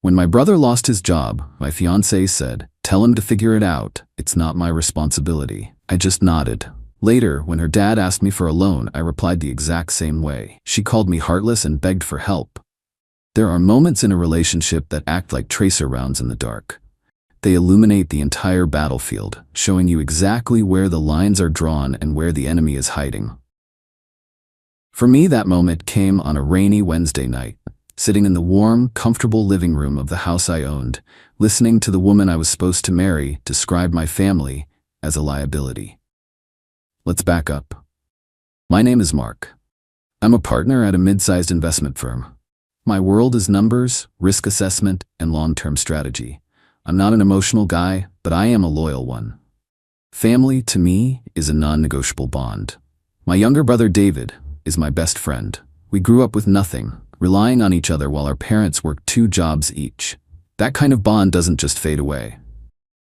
When my brother lost his job, my fiancée said, "Tell him to figure it out. It's not my responsibility." I just nodded. Later, when her dad asked me for a loan, I replied the exact same way. She called me heartless and begged for help. There are moments in a relationship that act like tracer rounds in the dark. They illuminate the entire battlefield, showing you exactly where the lines are drawn and where the enemy is hiding. For me, that moment came on a rainy Wednesday night, sitting in the warm, comfortable living room of the house I owned, listening to the woman I was supposed to marry describe my family as a liability. Let's back up. My name is Mark. I'm a partner at a mid-sized investment firm. My world is numbers, risk assessment, and long-term strategy. I'm not an emotional guy, but I am a loyal one. Family, to me, is a non-negotiable bond. My younger brother, David, is my best friend. We grew up with nothing, relying on each other while our parents worked 2 jobs each. That kind of bond doesn't just fade away.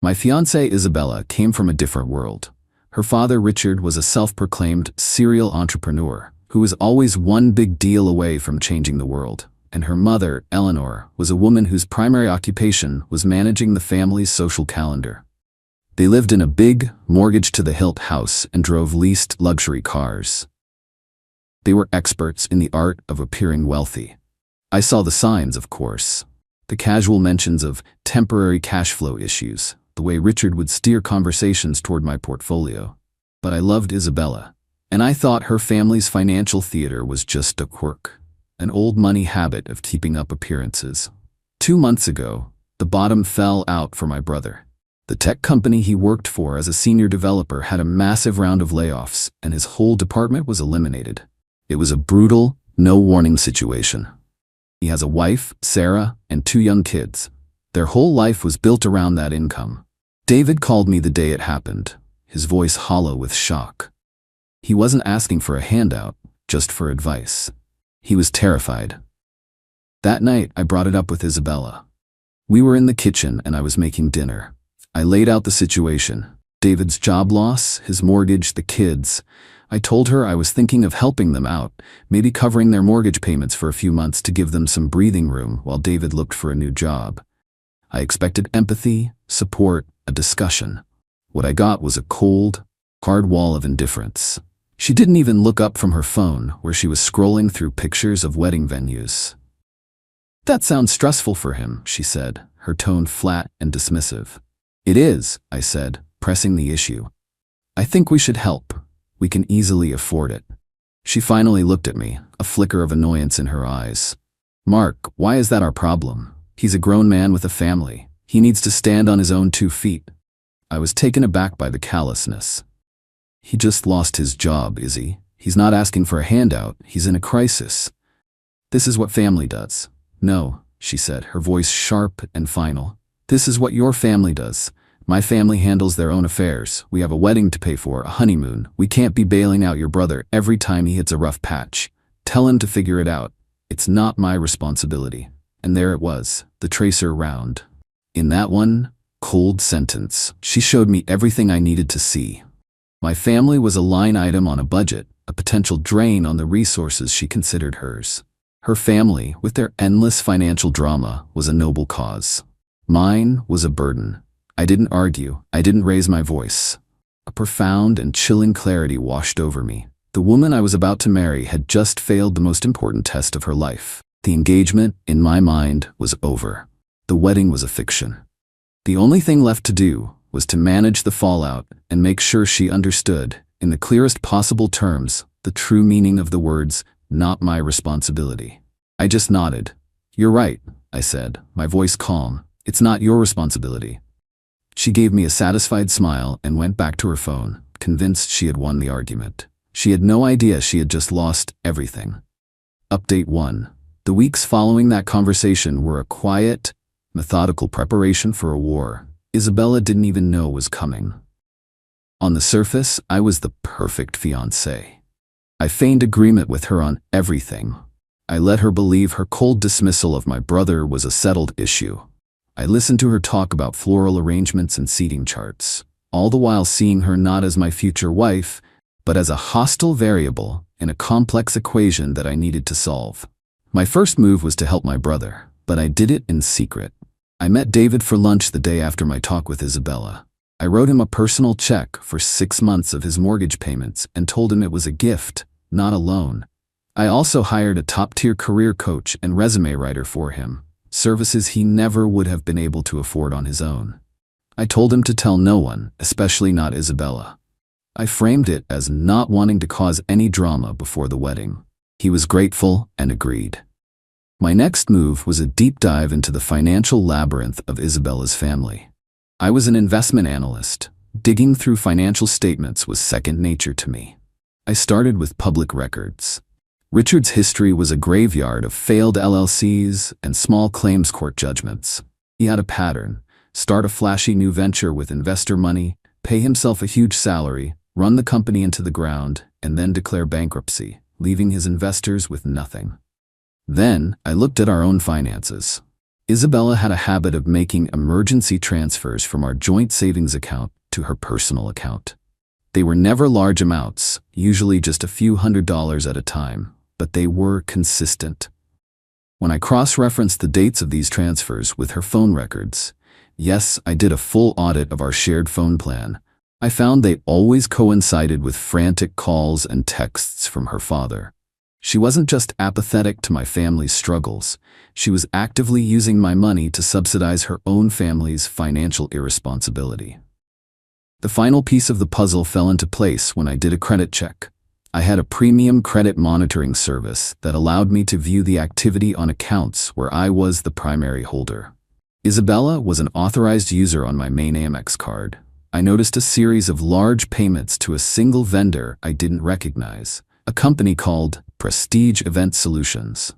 My fiancée, Isabella, came from a different world. Her father, Richard, was a self-proclaimed serial entrepreneur who was always one big deal away from changing the world. And her mother, Eleanor, was a woman whose primary occupation was managing the family's social calendar. They lived in a big, mortgage-to-the-hilt house and drove leased luxury cars. They were experts in the art of appearing wealthy. I saw the signs, of course. The casual mentions of temporary cash flow issues, the way Richard would steer conversations toward my portfolio. But I loved Isabella, and I thought her family's financial theater was just a quirk. An old money habit of keeping up appearances. 2 months ago, the bottom fell out for my brother. The tech company he worked for as a senior developer had a massive round of layoffs, and his whole department was eliminated. It was a brutal, no-warning situation. He has a wife, Sarah, and 2 young kids. Their whole life was built around that income. David called me the day it happened, his voice hollow with shock. He wasn't asking for a handout, just for advice. He was terrified. That night, I brought it up with Isabella. We were in the kitchen and I was making dinner. I laid out the situation. David's job loss, his mortgage, the kids. I told her I was thinking of helping them out, maybe covering their mortgage payments for a few months to give them some breathing room while David looked for a new job. I expected empathy, support, a discussion. What I got was a cold, hard wall of indifference. She didn't even look up from her phone, where she was scrolling through pictures of wedding venues. "That sounds stressful for him," she said, her tone flat and dismissive. "It is," I said, pressing the issue. "I think we should help. We can easily afford it." She finally looked at me, a flicker of annoyance in her eyes. "Mark, why is that our problem? He's a grown man with a family. He needs to stand on his own 2 feet. I was taken aback by the callousness. "He just lost his job, Izzy. He's not asking for a handout. He's in a crisis. This is what family does." "No," she said, her voice sharp and final. "This is what your family does. My family handles their own affairs. We have a wedding to pay for, a honeymoon. We can't be bailing out your brother every time he hits a rough patch. Tell him to figure it out. It's not my responsibility." And there it was, the tracer round. In that one cold sentence, she showed me everything I needed to see. My family was a line item on a budget, a potential drain on the resources she considered hers. Her family, with their endless financial drama, was a noble cause. Mine was a burden. I didn't argue. I didn't raise my voice. A profound and chilling clarity washed over me. The woman I was about to marry had just failed the most important test of her life. The engagement, in my mind, was over. The wedding was a fiction. The only thing left to do was to manage the fallout and make sure she understood, in the clearest possible terms, the true meaning of the words, "not my responsibility." I just nodded. "You're right," I said, my voice calm. "It's not your responsibility." She gave me a satisfied smile and went back to her phone, convinced she had won the argument. She had no idea she had just lost everything. Update 1. The weeks following that conversation were a quiet, methodical preparation for a war Isabella didn't even know was coming. On the surface, I was the perfect fiancé. I feigned agreement with her on everything. I let her believe her cold dismissal of my brother was a settled issue. I listened to her talk about floral arrangements and seating charts, all the while seeing her not as my future wife, but as a hostile variable in a complex equation that I needed to solve. My first move was to help my brother, but I did it in secret. I met David for lunch the day after my talk with Isabella. I wrote him a personal check for 6 months of his mortgage payments and told him it was a gift, not a loan. I also hired a top-tier career coach and resume writer for him, services he never would have been able to afford on his own. I told him to tell no one, especially not Isabella. I framed it as not wanting to cause any drama before the wedding. He was grateful and agreed. My next move was a deep dive into the financial labyrinth of Isabella's family. I was an investment analyst. Digging through financial statements was second nature to me. I started with public records. Richard's history was a graveyard of failed LLCs and small claims court judgments. He had a pattern: start a flashy new venture with investor money, pay himself a huge salary, run the company into the ground, and then declare bankruptcy, leaving his investors with nothing. Then I looked at our own finances. Isabella had a habit of making emergency transfers from our joint savings account to her personal account. They were never large amounts, usually just a few $100s at a time, but they were consistent. When I cross-referenced the dates of these transfers with her phone records, yes, I did a full audit of our shared phone plan, I found they always coincided with frantic calls and texts from her father. She wasn't just apathetic to my family's struggles, she was actively using my money to subsidize her own family's financial irresponsibility. The final piece of the puzzle fell into place when I did a credit check. I had a premium credit monitoring service that allowed me to view the activity on accounts where I was the primary holder. Isabella was an authorized user on my main Amex card. I noticed a series of large payments to a single vendor I didn't recognize, a company called Prestige Event Solutions.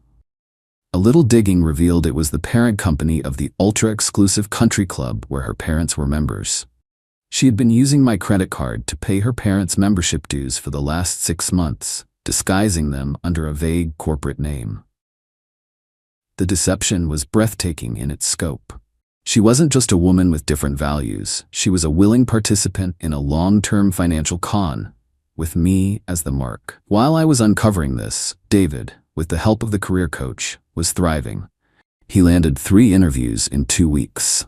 A little digging revealed it was the parent company of the ultra-exclusive country club where her parents were members. She had been using my credit card to pay her parents' membership dues for the last 6 months, disguising them under a vague corporate name. The deception was breathtaking in its scope. She wasn't just a woman with different values, she was a willing participant in a long-term financial con, with me as the mark. While I was uncovering this, David, with the help of the career coach, was thriving. He landed 3 interviews in 2 weeks.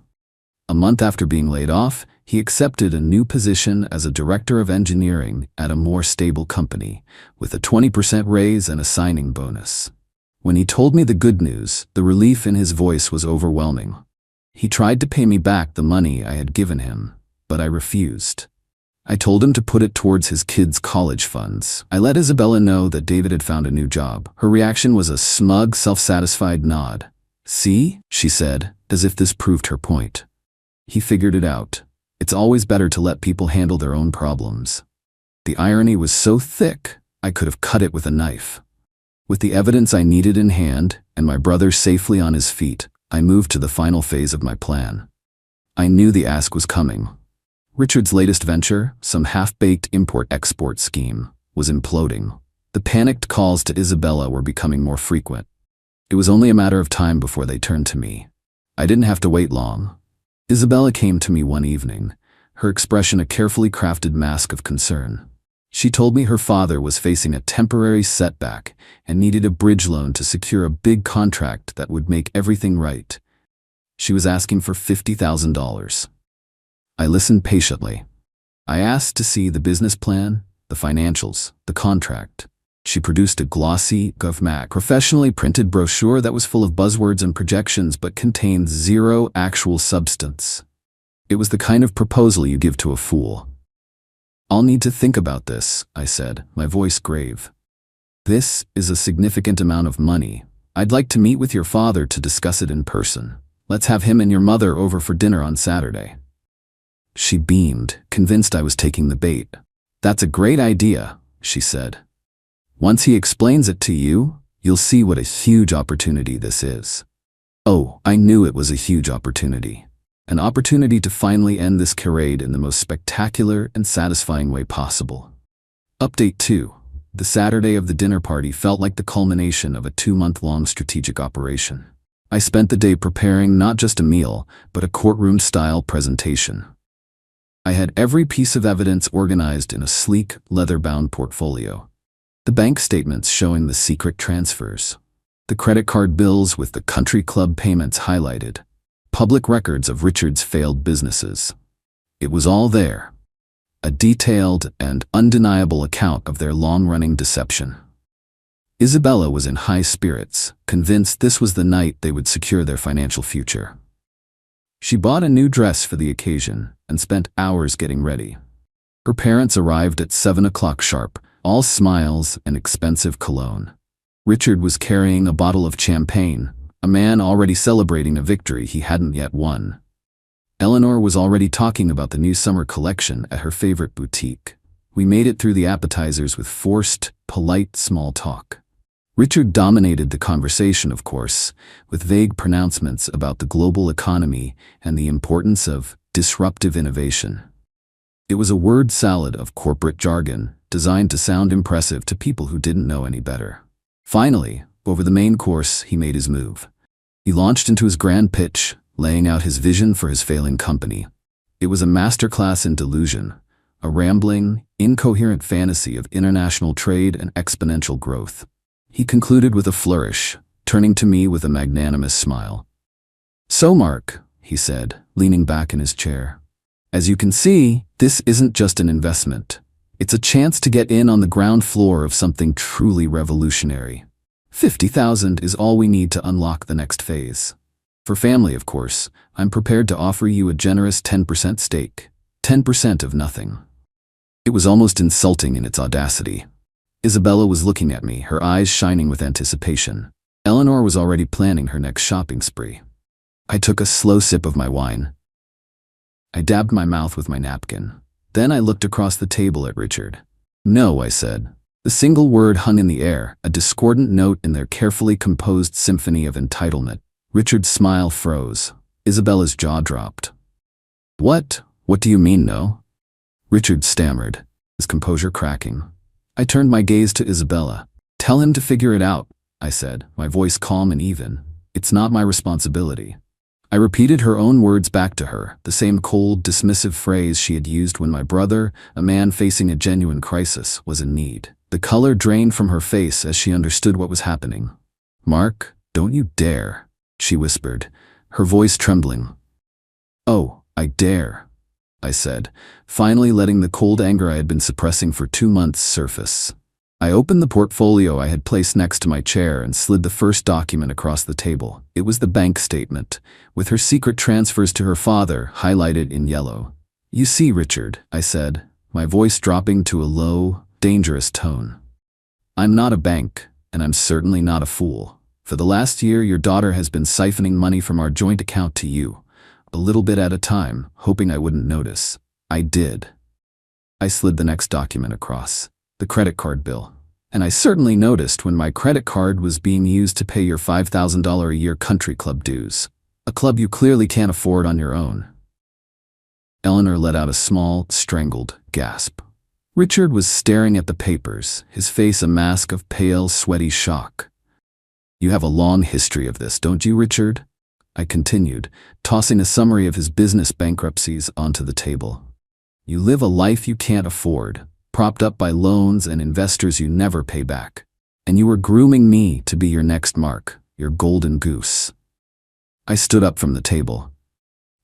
A month after being laid off, he accepted a new position as a director of engineering at a more stable company, with a 20% raise and a signing bonus. When he told me the good news, the relief in his voice was overwhelming. He tried to pay me back the money I had given him, but I refused. I told him to put it towards his kids' college funds. I let Isabella know that David had found a new job. Her reaction was a smug, self-satisfied nod. "See?" she said, as if this proved her point. He figured it out. It's always better to let people handle their own problems. The irony was so thick, I could have cut it with a knife. With the evidence I needed in hand, and my brother safely on his feet, I moved to the final phase of my plan. I knew the ask was coming. Richard's latest venture, some half-baked import-export scheme, was imploding. The panicked calls to Isabella were becoming more frequent. It was only a matter of time before they turned to me. I didn't have to wait long. Isabella came to me one evening, her expression a carefully crafted mask of concern. She told me her father was facing a temporary setback and needed a bridge loan to secure a big contract that would make everything right. She was asking for $50,000. I listened patiently. I asked to see the business plan, the financials, the contract. She produced a glossy, GovMac, professionally printed brochure that was full of buzzwords and projections but contained zero actual substance. It was the kind of proposal you give to a fool. "I'll need to think about this," I said, my voice grave. "This is a significant amount of money. I'd like to meet with your father to discuss it in person. Let's have him and your mother over for dinner on Saturday." She beamed, convinced I was taking the bait. "That's a great idea," she said. "Once he explains it to you, you'll see what a huge opportunity this is." Oh, I knew it was a huge opportunity. An opportunity to finally end this charade in the most spectacular and satisfying way possible. Update 2. The Saturday of the dinner party felt like the culmination of a 2-month-long strategic operation. I spent the day preparing not just a meal, but a courtroom-style presentation. I had every piece of evidence organized in a sleek, leather-bound portfolio. The bank statements showing the secret transfers. The credit card bills with the country club payments highlighted. Public records of Richard's failed businesses. It was all there. A detailed and undeniable account of their long-running deception. Isabella was in high spirits, convinced this was the night they would secure their financial future. She bought a new dress for the occasion and spent hours getting ready. Her parents arrived at 7 o'clock sharp, all smiles and expensive cologne. Richard was carrying a bottle of champagne, a man already celebrating a victory he hadn't yet won. Eleanor was already talking about the new summer collection at her favorite boutique. We made it through the appetizers with forced, polite small talk. Richard dominated the conversation, of course, with vague pronouncements about the global economy and the importance of disruptive innovation. It was a word salad of corporate jargon, designed to sound impressive to people who didn't know any better. Finally, over the main course, he made his move. He launched into his grand pitch, laying out his vision for his failing company. It was a masterclass in delusion, a rambling, incoherent fantasy of international trade and exponential growth. He concluded with a flourish, turning to me with a magnanimous smile. "So, Mark," he said, leaning back in his chair, "as you can see, this isn't just an investment. It's a chance to get in on the ground floor of something truly revolutionary. 50,000 is all we need to unlock the next phase. For family, of course, I'm prepared to offer you a generous 10% stake. 10% of nothing." It was almost insulting in its audacity. Isabella was looking at me, her eyes shining with anticipation. Eleanor was already planning her next shopping spree. I took a slow sip of my wine. I dabbed my mouth with my napkin. Then I looked across the table at Richard. "No," I said. The single word hung in the air, a discordant note in their carefully composed symphony of entitlement. Richard's smile froze. Isabella's jaw dropped. What do you mean, no?" Richard stammered, his composure cracking. I turned my gaze to Isabella. "Tell him to figure it out," I said, my voice calm and even. "It's not my responsibility." I repeated her own words back to her, the same cold, dismissive phrase she had used when my brother, a man facing a genuine crisis, was in need. The color drained from her face as she understood what was happening. "Mark, don't you dare," she whispered, her voice trembling. "Oh, I dare," I said, finally letting the cold anger I had been suppressing for 2 months surface. I opened the portfolio I had placed next to my chair and slid the first document across the table. It was the bank statement, with her secret transfers to her father highlighted in yellow. "You see, Richard," I said, my voice dropping to a low, dangerous tone. "I'm not a bank, and I'm certainly not a fool. For the last year, your daughter has been siphoning money from our joint account to you, a little bit at a time, hoping I wouldn't notice. I did." I slid the next document across. The credit card bill. "And I certainly noticed when my credit card was being used to pay your $5,000 a year country club dues, a club you clearly can't afford on your own." Eleanor let out a small, strangled gasp. Richard was staring at the papers, his face a mask of pale, sweaty shock. "You have a long history of this, don't you, Richard?" I continued, tossing a summary of his business bankruptcies onto the table. "You live a life you can't afford, propped up by loans and investors you never pay back. And you were grooming me to be your next Mark, your golden goose." I stood up from the table.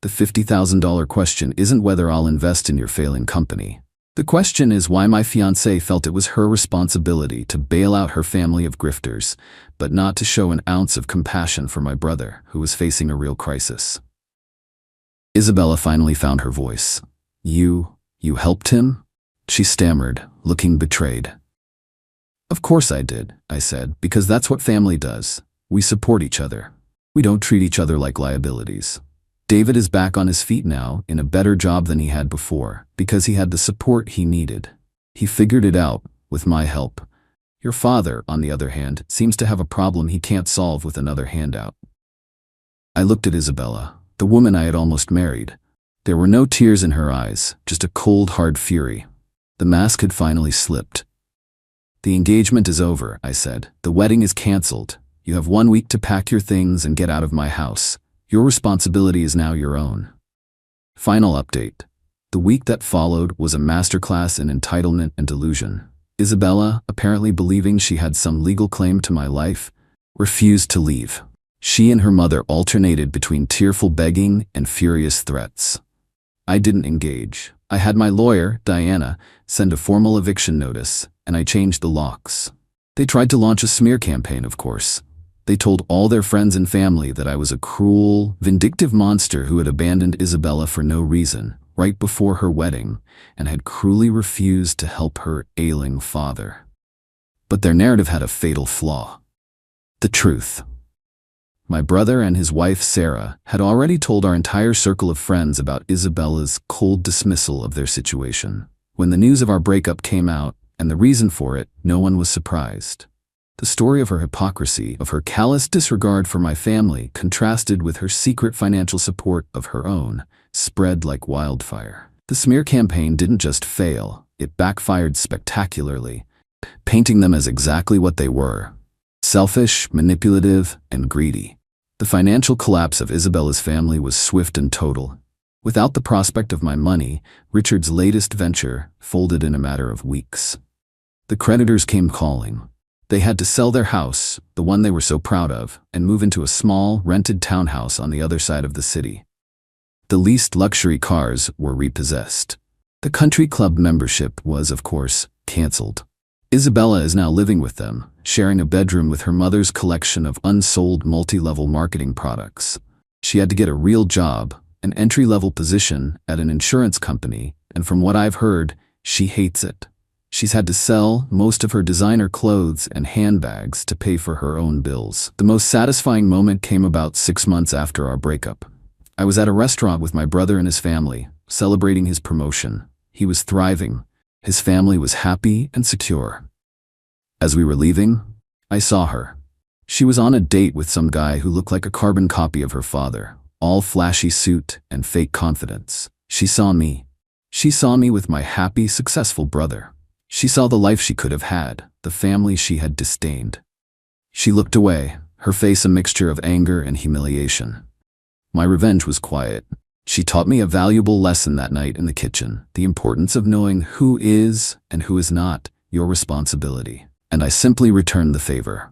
"The $50,000 question isn't whether I'll invest in your failing company. The question is why my fiancée felt it was her responsibility to bail out her family of grifters, but not to show an ounce of compassion for my brother, who was facing a real crisis." Isabella finally found her voice. You helped him?" she stammered, looking betrayed. "Of course I did," I said, "because that's what family does. We support each other. We don't treat each other like liabilities. David is back on his feet now, in a better job than he had before, because he had the support he needed. He figured it out, with my help. Your father, on the other hand, seems to have a problem he can't solve with another handout." I looked at Isabella, the woman I had almost married. There were no tears in her eyes, just a cold, hard fury. The mask had finally slipped. "The engagement is over," I said. "The wedding is canceled. You have 1 week to pack your things and get out of my house. Your responsibility is now your own." Final update. The week that followed was a masterclass in entitlement and delusion. Isabella, apparently believing she had some legal claim to my life, refused to leave. She and her mother alternated between tearful begging and furious threats. I didn't engage. I had my lawyer, Diana, send a formal eviction notice, and I changed the locks. They tried to launch a smear campaign, of course. They told all their friends and family that I was a cruel, vindictive monster who had abandoned Isabella for no reason, right before her wedding, and had cruelly refused to help her ailing father. But their narrative had a fatal flaw. The truth. My brother and his wife Sarah had already told our entire circle of friends about Isabella's cold dismissal of their situation. When the news of our breakup came out, and the reason for it, no one was surprised. The story of her hypocrisy, of her callous disregard for my family, contrasted with her secret financial support of her own, spread like wildfire. The smear campaign didn't just fail, it backfired spectacularly, painting them as exactly what they were: selfish, manipulative, and greedy. The financial collapse of Isabella's family was swift and total. Without the prospect of my money, Richard's latest venture folded in a matter of weeks. The creditors came calling. They had to sell their house, the one they were so proud of, and move into a small, rented townhouse on the other side of the city. The leased luxury cars were repossessed. The country club membership was, of course, canceled. Isabella is now living with them, sharing a bedroom with her mother's collection of unsold multi-level marketing products. She had to get a real job, an entry-level position at an insurance company, and from what I've heard, she hates it. She's had to sell most of her designer clothes and handbags to pay for her own bills. The most satisfying moment came about 6 months after our breakup. I was at a restaurant with my brother and his family, celebrating his promotion. He was thriving. His family was happy and secure. As we were leaving, I saw her. She was on a date with some guy who looked like a carbon copy of her father, all flashy suit and fake confidence. She saw me. She saw me with my happy, successful brother. She saw the life she could have had, the family she had disdained. She looked away, her face a mixture of anger and humiliation. My revenge was quiet. She taught me a valuable lesson that night in the kitchen, the importance of knowing who is and who is not your responsibility. And I simply returned the favor.